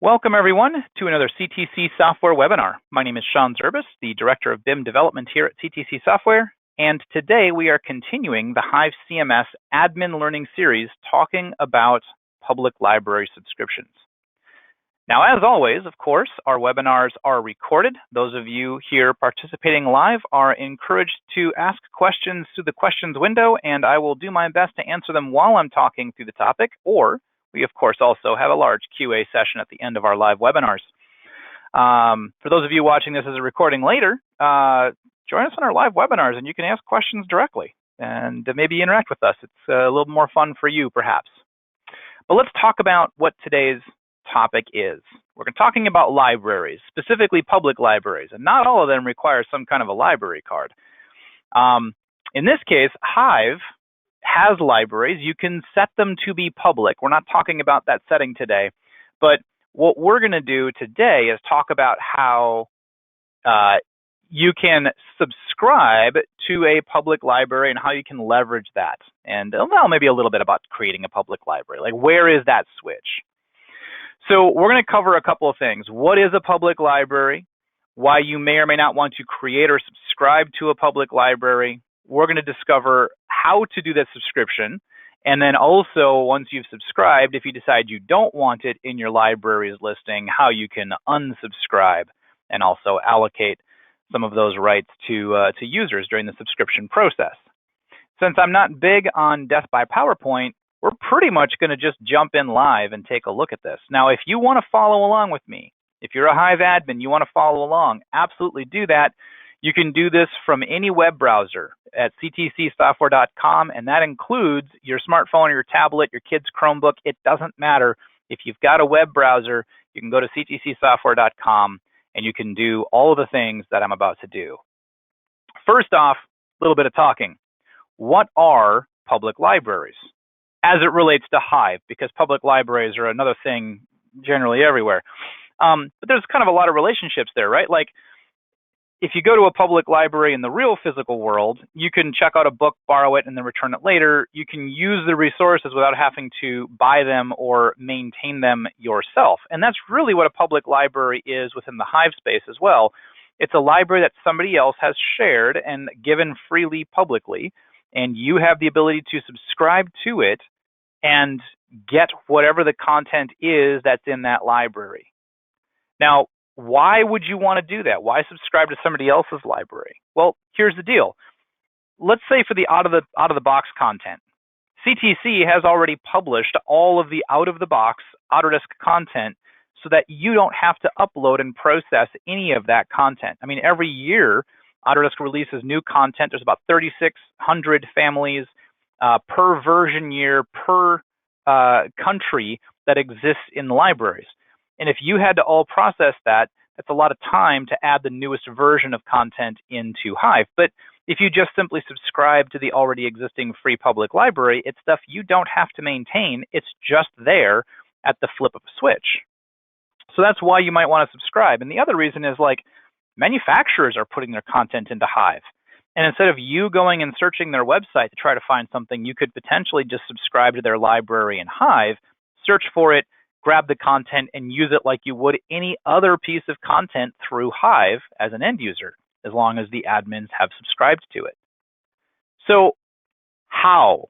Welcome everyone to another CTC Software webinar. My name is Sean Zerbis, the Director of BIM Development here at CTC Software, and today we are continuing the HIVE CMS Admin Learning Series talking about public library subscriptions. Now, as always, of course, our webinars are recorded. Those of you here participating live are encouraged to ask questions through the questions window, and I will do my best to answer them while I'm talking through the topic, or we, of course, also have a large QA session at the end of our live webinars. For those of you watching this as a recording later, join us on our live webinars and you can ask questions directly and maybe interact with us. It's a little more fun for you, perhaps. But let's talk about what today's topic is. We're talking about libraries, specifically public libraries, and not all of them require some kind of a library card. In this case, HIVE has libraries. You can set them to be public. We're not talking about that setting today, but what we're going to do today is talk about how you can subscribe to a public library and how you can leverage that. And well, maybe a little bit about creating a public library, like where is that switch? So we're going to cover a couple of things. What is a public library? Why you may or may not want to create or subscribe to a public library. We're going to discover how to do that subscription. And then also, once you've subscribed, if you decide you don't want it in your library's listing, how you can unsubscribe and also allocate some of those rights to users during the subscription process. Since I'm not big on death by PowerPoint, we're pretty much going to just jump in live and take a look at this. Now, if you want to follow along with me, if you're a HIVE admin, you want to follow along, absolutely do that. You can do this from any web browser at ctcsoftware.com, and that includes your smartphone or your tablet, your kid's Chromebook. It doesn't matter. If you've got a web browser, you can go to ctcsoftware.com and you can do all of the things that I'm about to do. First off, a little bit of talking. What are public libraries as it relates to HIVE? Because public libraries are another thing generally everywhere. But there's kind of a lot of relationships there, right? Like, if you go to a public library in the real physical world, you can check out a book, borrow it, and then return it later. You can use the resources without having to buy them or maintain them yourself. And that's really what a public library is within the HIVE space as well. It's a library that somebody else has shared and given freely publicly, and you have the ability to subscribe to it and get whatever the content is that's in that library. Now, why would you want to do that? Why subscribe to somebody else's library? Well, here's the deal. Let's say for the out of the box content, CTC has already published all of the out of the box Autodesk content so that you don't have to upload and process any of that content. I mean, every year Autodesk releases new content. There's about 3,600 families per version year, per country that exists in the libraries. And if you had to all process that, that's a lot of time to add the newest version of content into HIVE. But if you just simply subscribe to the already existing free public library, it's stuff you don't have to maintain. It's just there at the flip of a switch. So that's why you might want to subscribe. And the other reason is, like, manufacturers are putting their content into HIVE. And instead of you going and searching their website to try to find something, you could potentially just subscribe to their library in HIVE, search for it, grab the content, and use it like you would any other piece of content through HIVE as an end user, as long as the admins have subscribed to it. So how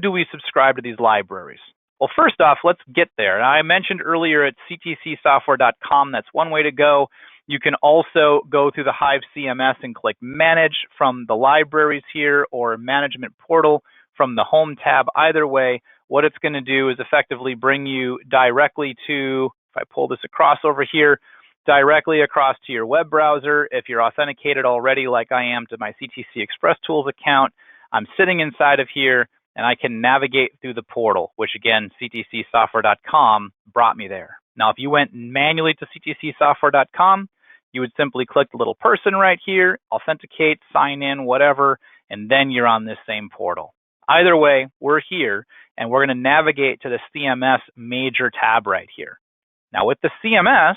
do we subscribe to these libraries? Well, first off, let's get there. I mentioned earlier at ctcsoftware.com, that's one way to go. You can also go through the HIVE CMS and click Manage from the libraries here, or Management Portal from the Home tab. Either way, what it's going to do is effectively bring you directly to, if I pull this across over here, directly across to your web browser. If you're authenticated already, like I am, to my CTC Express Tools account, I'm sitting inside of here and I can navigate through the portal, which again, ctcsoftware.com brought me there. Now, if you went manually to ctcsoftware.com, you would simply click the little person right here, authenticate, sign in, whatever, and then you're on this same portal. Either way, we're here, and we're going to navigate to the CMS major tab right here. Now, with the CMS,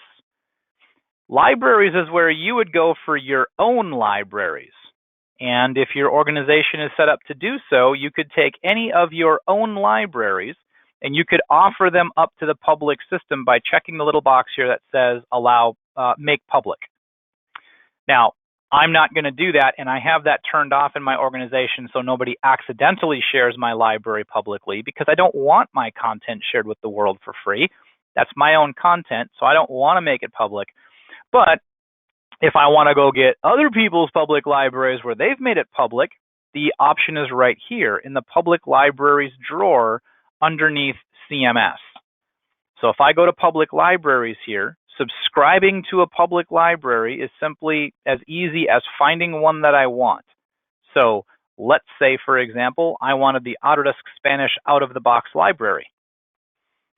libraries is where you would go for your own libraries. And if your organization is set up to do so, you could take any of your own libraries and you could offer them up to the public system by checking the little box here that says allow, make public. Now, I'm not going to do that, and I have that turned off in my organization so nobody accidentally shares my library publicly, because I don't want my content shared with the world for free. That's my own content, so I don't want to make it public. But if I want to go get other people's public libraries where they've made it public, the option is right here in the public libraries drawer underneath CMS. So if I go to public libraries here, subscribing to a public library is simply as easy as finding one that I want. So let's say, for example, I wanted the Autodesk Spanish out-of-the-box library.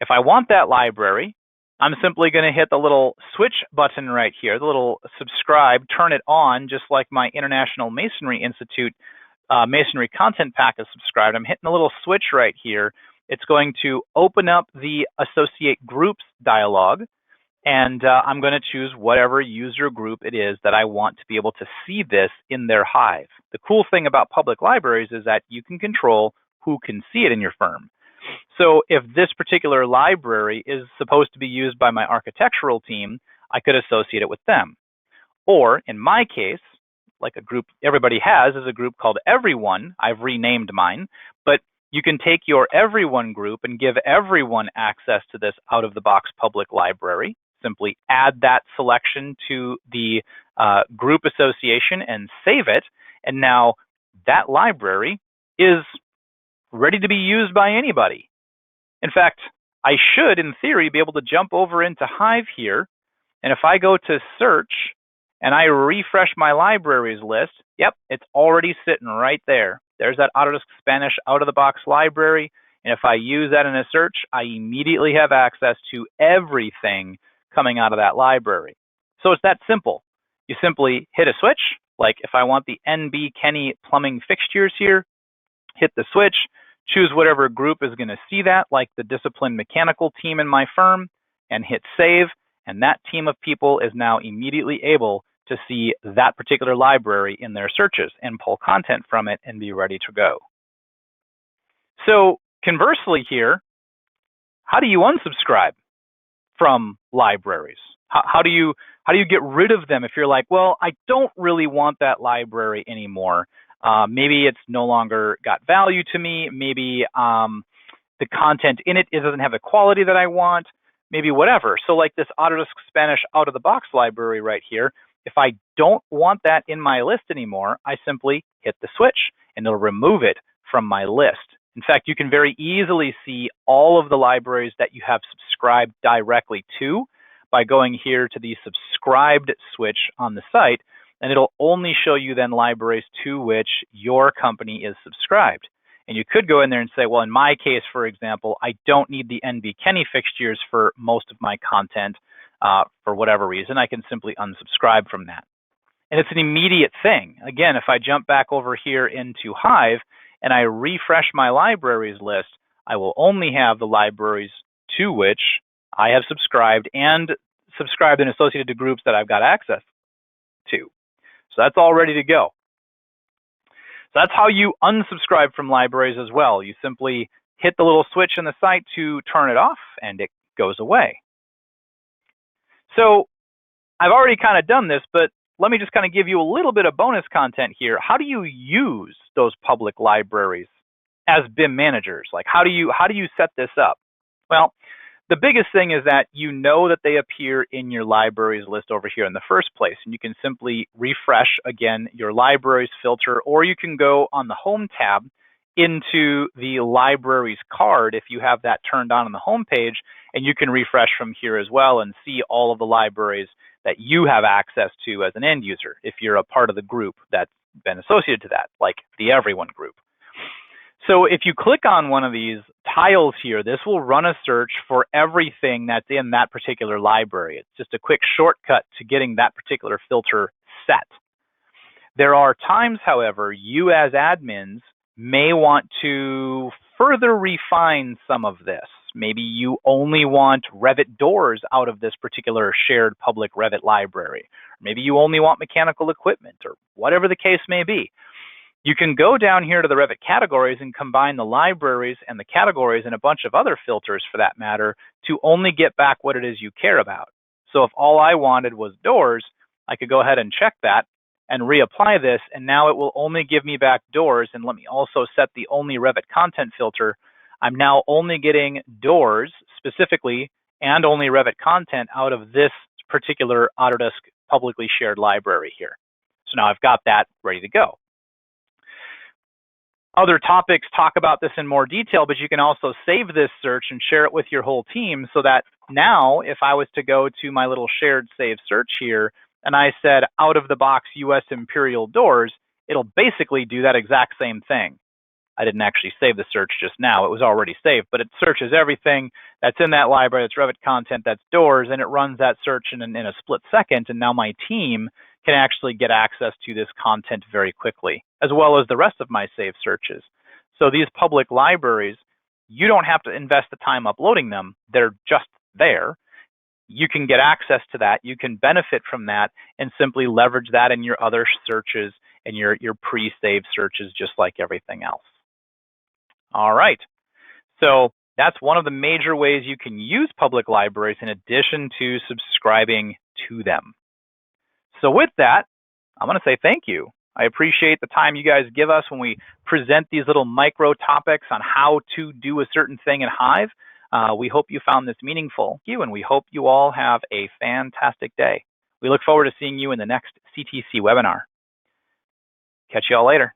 If I want that library, I'm simply going to hit the little switch button right here, the little subscribe, turn it on, just like my International Masonry Institute Masonry Content Pack is subscribed. I'm hitting the little switch right here. It's going to open up the Associate Groups dialog, and I'm going to choose whatever user group it is that I want to be able to see this in their Hive. The cool thing about public libraries is that you can control who can see it in your firm. So if this particular library is supposed to be used by my architectural team, I could associate it with them. Or in my case, like a group everybody has is a group called Everyone. I've renamed mine, but you can take your Everyone group and give everyone access to this out-of-the-box public library. Simply add that selection to the group association and save it. And now that library is ready to be used by anybody. In fact, I should, in theory, be able to jump over into Hive here. And if I go to search and I refresh my libraries list, yep, it's already sitting right there. There's that Autodesk Spanish out-of-the-box library. And if I use that in a search, I immediately have access to everything coming out of that library. So it's that simple. You simply hit a switch, like if I want the NB Kenny plumbing fixtures here, hit the switch, choose whatever group is going to see that, like the discipline mechanical team in my firm, and hit save. And that team of people is now immediately able to see that particular library in their searches and pull content from it and be ready to go. So conversely here, how do you unsubscribe from libraries? How do you get rid of them if you're like, well, I don't really want that library anymore? Maybe it's no longer got value to me. Maybe the content in it doesn't have the quality that I want. Maybe whatever. So like this Autodesk Spanish out-of-the-box library right here, if I don't want that in my list anymore, I simply hit the switch and it'll remove it from my list. In fact, you can very easily see all of the libraries that you have subscribed directly to by going here to the subscribed switch on the site, and it'll only show you then libraries to which your company is subscribed. And you could go in there and say, well, in my case, for example, I don't need the NB Kenny fixtures for most of my content for whatever reason. I can simply unsubscribe from that. And it's an immediate thing. Again, if I jump back over here into Hive and I refresh my libraries list, I will only have the libraries to which I have subscribed and subscribed and associated to groups that I've got access to. So that's all ready to go. So that's how you unsubscribe from libraries as well. You simply hit the little switch in the site to turn it off and it goes away. So I've already kind of done this, but let me just kind of give you a little bit of bonus content here. How do you use those public libraries as BIM managers? Like how do you set this up? Well, the biggest thing is that you know that they appear in your libraries list over here in the first place, and you can simply refresh again your libraries filter, or you can go on the home tab into the libraries card if you have that turned on the home page, and you can refresh from here as well and see all of the libraries that you have access to as an end user if you're a part of the group that's been associated to that, like the Everyone group. So if you click on one of these tiles here, this will run a search for everything that's in that particular library. It's just a quick shortcut to getting that particular filter set. There are times, however, you as admins may want to further refine some of this. Maybe you only want Revit doors out of this particular shared public Revit library. Maybe you only want mechanical equipment, or whatever the case may be. You can go down here to the Revit categories and combine the libraries and the categories and a bunch of other filters for that matter to only get back what it is you care about. So if all I wanted was doors, I could go ahead and check that and reapply this, and now it will only give me back doors. And let me also set the only Revit content filter. I'm now only getting doors specifically and only Revit content out of this particular Autodesk publicly shared library here. So now I've got that ready to go. Other topics talk about this in more detail, but you can also save this search and share it with your whole team so that now if I was to go to my little shared save search here and I said out of the box US Imperial doors, it'll basically do that exact same thing. I didn't actually save the search just now. It was already saved, but it searches everything that's in that library, that's Revit content, that's doors, and it runs that search in a split second. And now my team can actually get access to this content very quickly, as well as the rest of my saved searches. So these public libraries, you don't have to invest the time uploading them. They're just there. You can get access to that. You can benefit from that and simply leverage that in your other searches and your pre-saved searches, just like everything else. All right, so that's one of the major ways you can use public libraries in addition to subscribing to them. So with that, I'm going to say thank you. I appreciate the time you guys give us when we present these little micro topics on how to do a certain thing in Hive. We hope you found this meaningful, and we hope you all have a fantastic day. We look forward to seeing you in the next CTC webinar. Catch you all later.